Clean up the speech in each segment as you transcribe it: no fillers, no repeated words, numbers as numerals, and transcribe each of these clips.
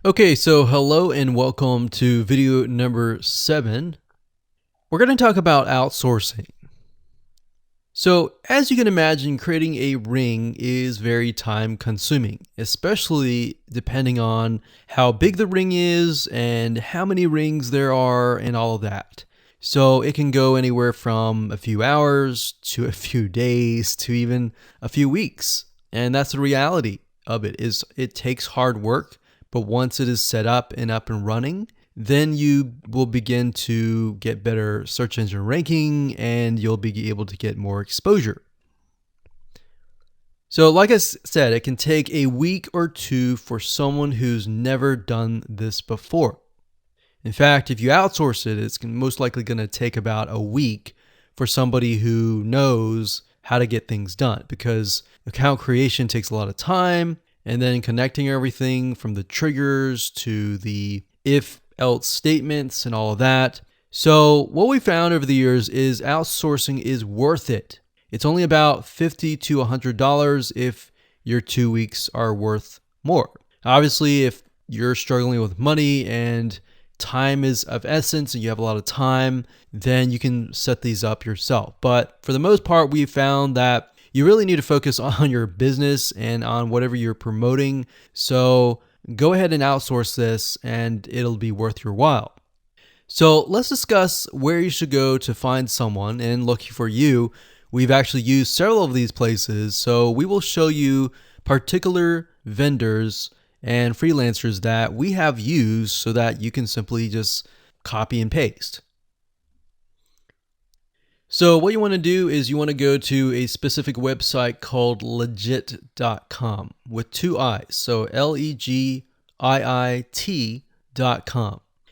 Okay, so hello and welcome to video number 7. We're going to talk about outsourcing. So, as you can imagine, creating a ring is very time consuming, especially depending on how big the ring is and how many rings there are and all of that. So, it can go anywhere from a few hours to a few days to even a few weeks. And that's the reality of it is it takes hard work, but once it is set up and running, then you will begin to get better search engine ranking and you'll be able to get more exposure. So like I said, it can take a week or two for someone who's never done this before. In fact, if you outsource it, it's most likely going to take about a week for somebody who knows how to get things done, because account creation takes a lot of time, and then connecting everything from the triggers to the if else statements and all of that. So what we found over the years is outsourcing is worth it. It's only about $50 to $100 if your 2 weeks are worth more. Obviously, if you're struggling with money and time is of essence and you have a lot of time, then you can set these up yourself. But for the most part, we found that you really need to focus on your business and on whatever you're promoting. So go ahead and outsource this and it'll be worth your while. So let's discuss where you should go to find someone. And lucky for you, we've actually used several of these places. So we will show you particular vendors and freelancers that we have used so that you can simply just copy and paste. So what you want to do is you want to go to a specific website called legit.com with 2 I's. So LEGIIT.com.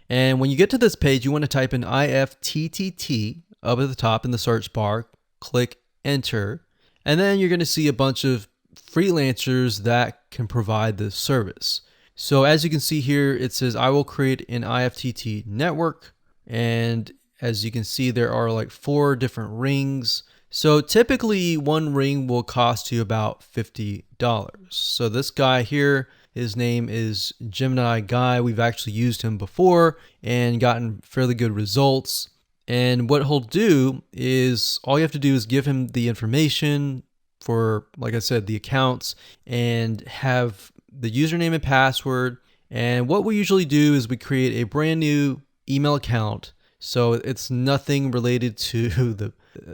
And when you get to this page, you want to type in IFTTT up at the top in the search bar, click enter, and then you're going to see a bunch of freelancers that can provide this service. So as you can see here, it says I will create an IFTT network, and as you can see, there are like 4 different rings. So typically one ring will cost you about $50. So this guy here, his name is Gemini Guy. We've actually used him before and gotten fairly good results. And what he'll do is all you have to do is give him the information for, like I said, the accounts, and have the username and password. And what we usually do is we create a brand new email account. So it's nothing related to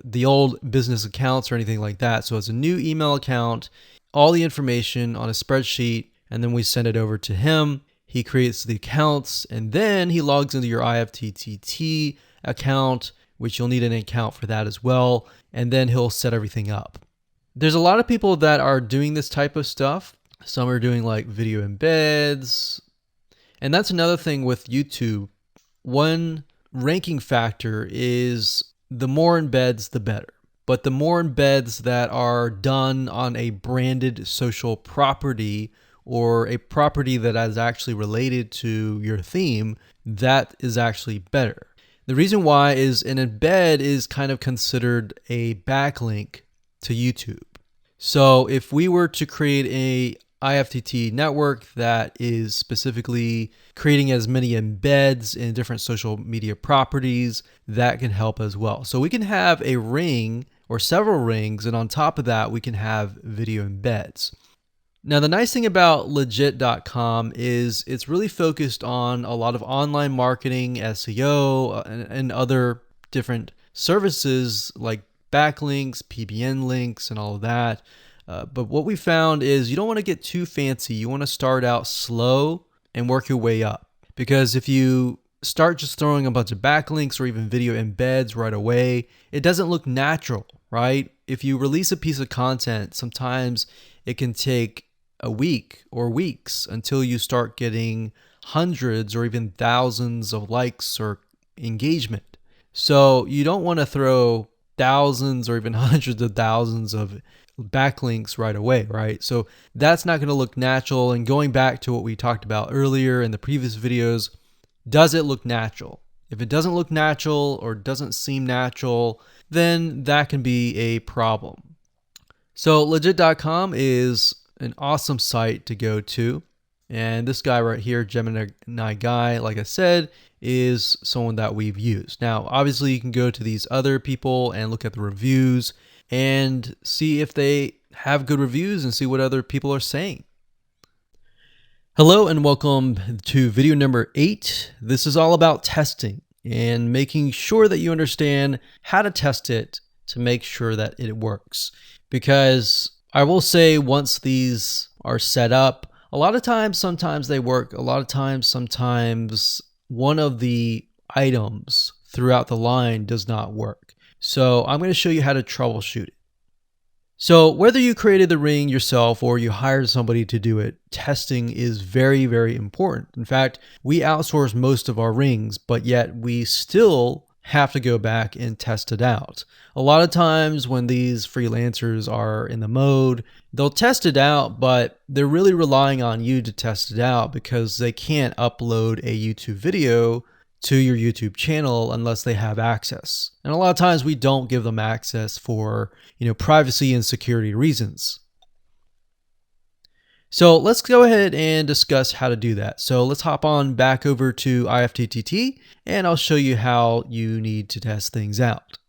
the old business accounts or anything like that. So it's a new email account, all the information on a spreadsheet, and then we send it over to him. He creates the accounts, and then he logs into your IFTTT account, which you'll need an account for that as well, and then he'll set everything up. There's a lot of people that are doing this type of stuff. Some are doing like video embeds, and that's another thing with YouTube. One ranking factor is the more embeds, the better. But the more embeds that are done on a branded social property or a property that is actually related to your theme, that is actually better. The reason why is an embed is kind of considered a backlink to YouTube. So if we were to create a IFTT network that is specifically creating as many embeds in different social media properties, that can help as well. So we can have a ring or several rings, and on top of that, we can have video embeds. Now, the nice thing about legit.com is it's really focused on a lot of online marketing, SEO, and other different services like backlinks, PBN links, and all of that. But what we found is you don't want to get too fancy. You want to start out slow and work your way up. Because if you start just throwing a bunch of backlinks or even video embeds right away, it doesn't look natural, right? If you release a piece of content, sometimes it can take a week or weeks until you start getting hundreds or even thousands of likes or engagement. So you don't want to throw thousands or even hundreds of thousands of backlinks right away, right? So that's not going to look natural. And going back to what we talked about earlier in the previous videos, does it look natural? If it doesn't look natural or doesn't seem natural, then that can be a problem. So legit.com is an awesome site to go to. And this guy right here, Gemini guy, like I said, is someone that we've used. Now, obviously you can go to these other people and look at the reviews and see if they have good reviews and see what other people are saying. Hello and welcome to video number 8. This is all about testing and making sure that you understand how to test it to make sure that it works. Because I will say, once these are set up, a lot of times, sometimes they work. A lot of times, sometimes one of the items throughout the line does not work. So I'm going to show you how to troubleshoot it. So whether you created the ring yourself or you hired somebody to do it, testing is very, very important. In fact, we outsource most of our rings, but yet we still have to go back and test it out. A lot of times when these freelancers are in the mode, they'll test it out, but they're really relying on you to test it out because they can't upload a YouTube video to your YouTube channel unless they have access. And a lot of times we don't give them access for, privacy and security reasons. So let's go ahead and discuss how to do that. So let's hop on back over to IFTTT and I'll show you how you need to test things out.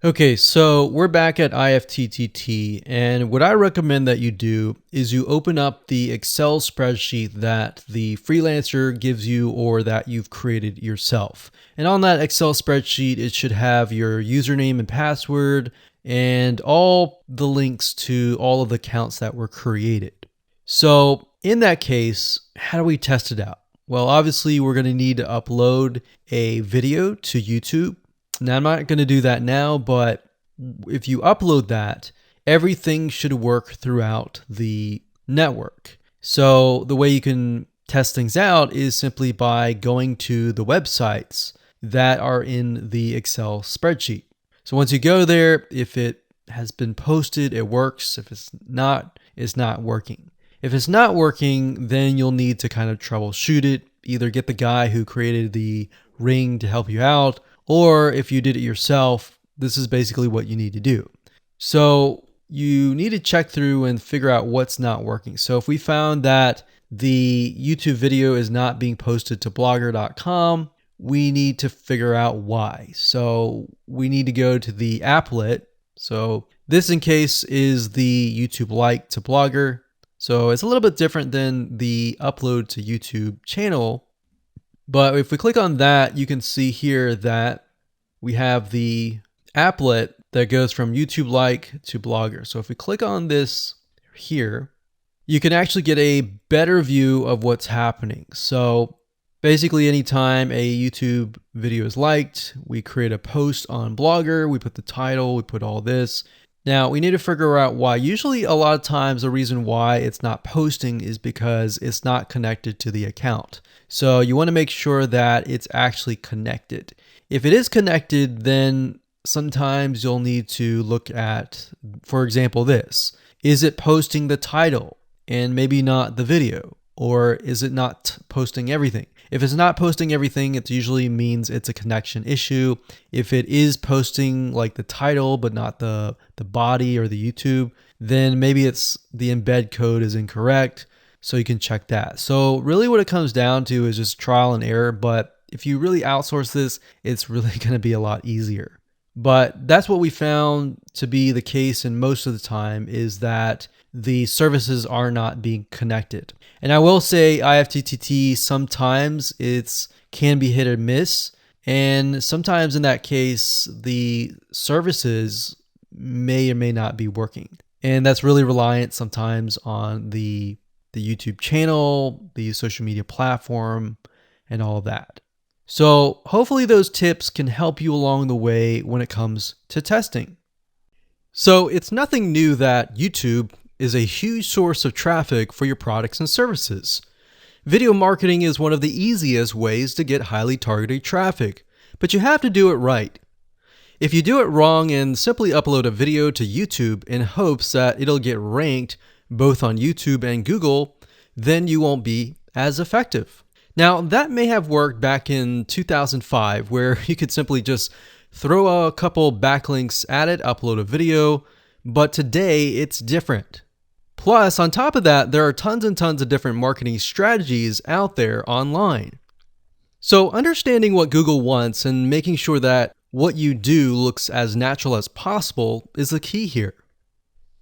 Okay, so we're back at IFTTT, and what I recommend that you do is you open up the Excel spreadsheet that the freelancer gives you or that you've created yourself. And on that Excel spreadsheet, it should have your username and password and all the links to all of the accounts that were created. So in that case, how do we test it out? Well, obviously we're going to need to upload a video to YouTube. Now, I'm not going to do that now, but if you upload that, everything should work throughout the network. So the way you can test things out is simply by going to the websites that are in the Excel spreadsheet. So once you go there, if it has been posted, it works. If it's not working. If it's not working, then you'll need to kind of troubleshoot it. Either get the guy who created the ring to help you out, or if you did it yourself, this is basically what you need to do. So you need to check through and figure out what's not working. So if we found that the YouTube video is not being posted to blogger.com, we need to figure out why. So we need to go to the applet. So this in case is the YouTube like to Blogger. So it's a little bit different than the upload to YouTube channel. But if we click on that, you can see here that we have the applet that goes from YouTube like to Blogger. So if we click on this here, you can actually get a better view of what's happening. So basically anytime a YouTube video is liked, we create a post on Blogger, we put the title, we put all this. Now we need to figure out why. Usually a lot of times the reason why it's not posting is because it's not connected to the account. So you want to make sure that it's actually connected. If it is connected, then sometimes you'll need to look at, for example, this. Is it posting the title and maybe not the video? Or is it not posting everything? If it's not posting everything, it usually means it's a connection issue. If it is posting like the title, but not the body or the YouTube, then maybe it's the embed code is incorrect. So you can check that. So really what it comes down to is just trial and error. But if you really outsource this, it's really going to be a lot easier. But that's what we found to be the case, and most of the time is that the services are not being connected. And I will say IFTTT, sometimes it's can be hit or miss. And sometimes in that case, the services may or may not be working. And that's really reliant sometimes on the YouTube channel, the social media platform, and all of that. So hopefully those tips can help you along the way when it comes to testing. So it's nothing new that YouTube is a huge source of traffic for your products and services. Video marketing is one of the easiest ways to get highly targeted traffic, but you have to do it right. If you do it wrong and simply upload a video to YouTube in hopes that it'll get ranked both on YouTube and Google, then you won't be as effective. Now, that may have worked back in 2005, where you could simply just throw a couple backlinks at it, upload a video, but today it's different. Plus, on top of that, there are tons and tons of different marketing strategies out there online. So understanding what Google wants and making sure that what you do looks as natural as possible is the key here.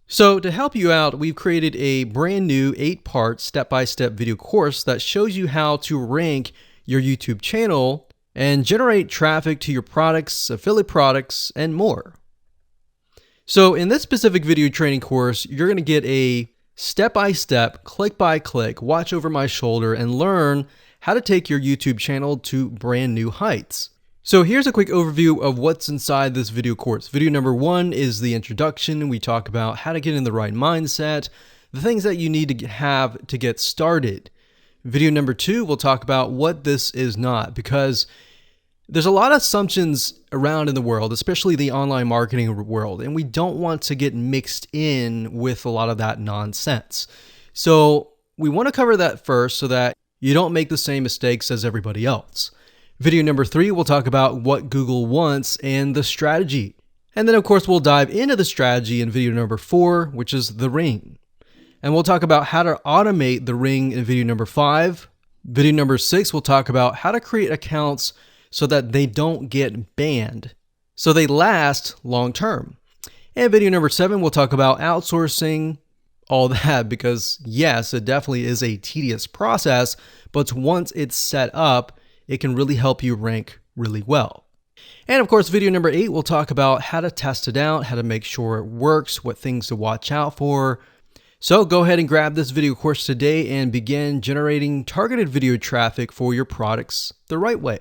So to help you out, we've created a brand new 8-part step-by-step video course that shows you how to rank your YouTube channel and generate traffic to your products, affiliate products, and more. So in this specific video training course, you're going to get a step-by-step, click-by-click, watch over my shoulder and learn how to take your YouTube channel to brand new heights. So here's a quick overview of what's inside this video course. Video number 1 is the introduction. We talk about how to get in the right mindset, the things that you need to have to get started. Video number 2, we'll talk about what this is not, because there's a lot of assumptions around in the world, especially the online marketing world, and we don't want to get mixed in with a lot of that nonsense. So we want to cover that first so that you don't make the same mistakes as everybody else. Video number 3, we'll talk about what Google wants and the strategy. And then of course, we'll dive into the strategy in video number 4, which is the ring. And we'll talk about how to automate the ring in video number 5. Video number 6, we'll talk about how to create accounts so that they don't get banned, so they last long term. And video number 7, we'll talk about outsourcing, all that, because yes, it definitely is a tedious process, but once it's set up, it can really help you rank really well. And of course, video number 8, we'll talk about how to test it out, how to make sure it works, what things to watch out for. So go ahead and grab this video course today and begin generating targeted video traffic for your products the right way.